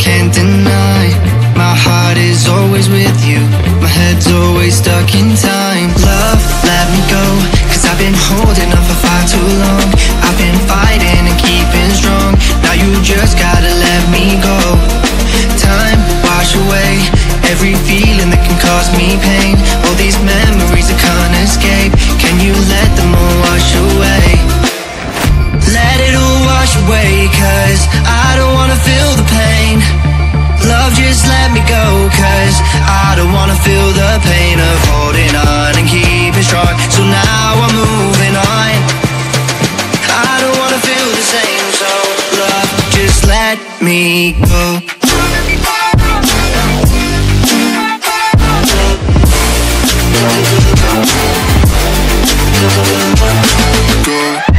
can't deny. My heart is always with you, my head's always stuck in time. Love, let me go, cause I've been holding on for far too long. I've been fighting and keeping strong, now you just gotta let me go. Time, wash away every feeling that can cause me pain. All these memories I can't escape, can you let them all wash away? Let it all wash away, cause I don't wanna feel the pain. Love, just let me go, cause I don't wanna feel the pain of holding on and keeping strong. So now I'm moving on, I don't wanna feel the same. So love, just let me go. Go.